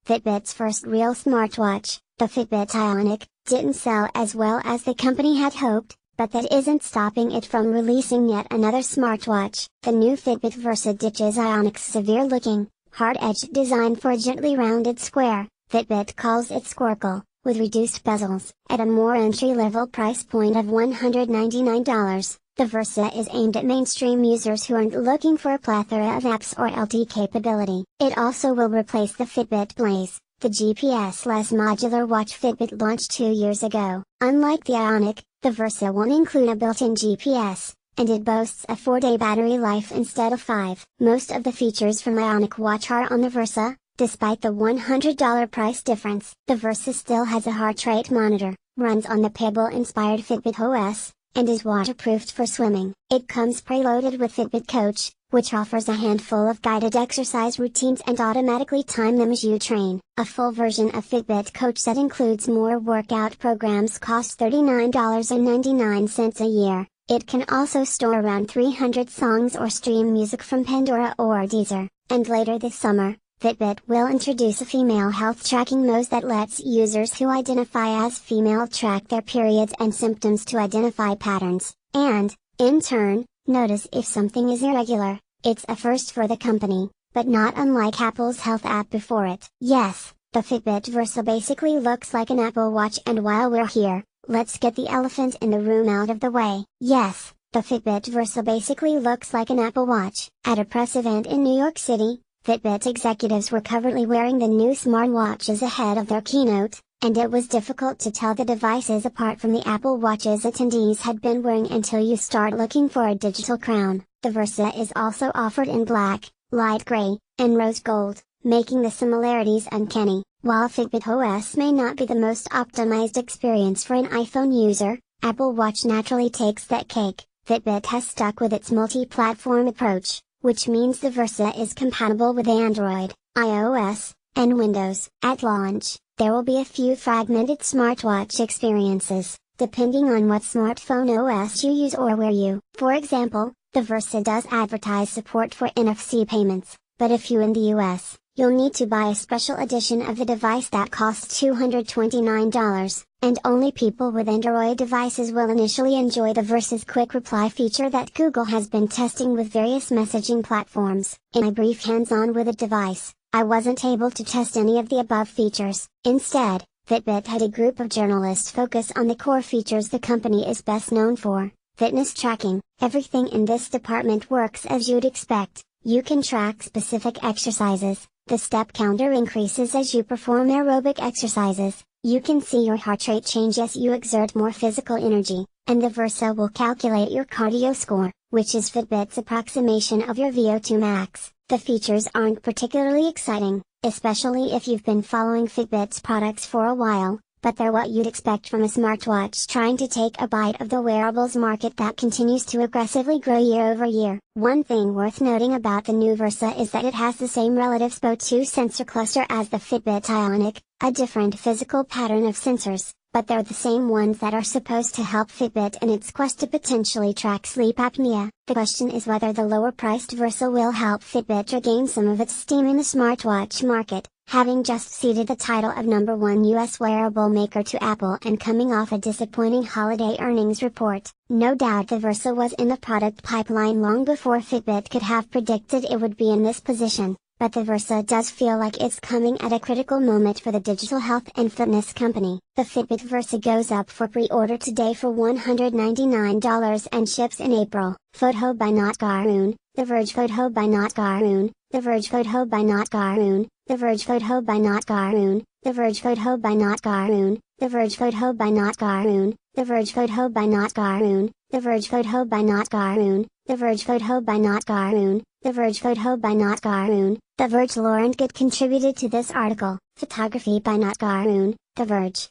Fitbit's first real smartwatch, the Fitbit Ionic, didn't sell as well as the company had hoped, but that isn't stopping it from releasing yet another smartwatch. The new Fitbit Versa ditches Ionic's severe-looking, hard-edged design for a gently rounded square. Fitbit calls it Squircle, with reduced bezels. At a more entry-level price point of $199, the Versa is aimed at mainstream users who aren't looking for a plethora of apps or LTE capability. It also will replace the Fitbit Blaze, the GPS-less modular watch Fitbit launched 2 years ago. Unlike the Ionic, the Versa won't include a built-in GPS, and it boasts a 4-day battery life instead of 5. Most of the features from Ionic Watch are on the Versa, despite the $100 price difference. The Versa still has a heart rate monitor, runs on the Pebble-inspired Fitbit OS, and is waterproofed for swimming. It comes preloaded with Fitbit Coach, which offers a handful of guided exercise routines and automatically time them as you train. A full version of Fitbit Coach that includes more workout programs costs $39.99 a year. It can also store around 300 songs or stream music from Pandora or Deezer. And later this summer, Fitbit will introduce a female health tracking mode that lets users who identify as female track their periods and symptoms to identify patterns, and, in turn, notice if something is irregular. It's a first for the company, but not unlike Apple's health app before it. Yes, the Fitbit Versa basically looks like an Apple Watch, and while we're here, let's get the elephant in the room out of the way. Yes, the Fitbit Versa basically looks like an Apple Watch. At a press event in New York City, Fitbit executives were covertly wearing the new smartwatches ahead of their keynote, and it was difficult to tell the devices apart from the Apple Watches attendees had been wearing until you start looking for a digital crown. The Versa is also offered in black, light gray, and rose gold, making the similarities uncanny. While Fitbit OS may not be the most optimized experience for an iPhone user, Apple Watch naturally takes that cake. Fitbit has stuck with its multi-platform approach, which means the Versa is compatible with Android, iOS, and Windows. At launch, there will be a few fragmented smartwatch experiences, depending on what smartphone OS you use or where you. For example, the Versa does advertise support for NFC payments, but if you're in the US, you'll need to buy a special edition of the device that costs $229, and only people with Android devices will initially enjoy the Versa's quick reply feature that Google has been testing with various messaging platforms. In my brief hands-on with the device, I wasn't able to test any of the above features. Instead, Fitbit had a group of journalists focus on the core features the company is best known for: fitness tracking. Everything in this department works as you'd expect. You can track specific exercises. The step counter increases as you perform aerobic exercises. You can see your heart rate change as you exert more physical energy, and the Versa will calculate your cardio score, which is Fitbit's approximation of your VO2 max. The features aren't particularly exciting, especially if you've been following Fitbit's products for a while, but they're what you'd expect from a smartwatch trying to take a bite of the wearables market that continues to aggressively grow year over year. One thing worth noting about the new Versa is that it has the same relative SPO2 sensor cluster as the Fitbit Ionic, a different physical pattern of sensors, but they're the same ones that are supposed to help Fitbit in its quest to potentially track sleep apnea. The question is whether the lower-priced Versa will help Fitbit regain some of its steam in the smartwatch market, having just ceded the title of #1 US wearable maker to Apple and coming off a disappointing holiday earnings report. No doubt the Versa was in the product pipeline long before Fitbit could have predicted it would be in this position, but the Versa does feel like it's coming at a critical moment for the digital health and fitness company. The Fitbit Versa goes up for pre-order today for $199 and ships in April. Photo by Not Garoon, The Verge. Photo by Not Garoon, The Verge. Photo by Not Garoon, The Verge. Photo by Not Garoon, The Verge. Photo by Not Garoon, The Verge. Photo by Not Garoon, The Verge. Photo by Not Garoon, The Verge. Photo by Not Garoon, The Verge. Photo by Not Garoon, The Verge. Photo by Not Garoon, The Verge. Lauren Good contributed to this article. Photography by Not Garoon, The Verge.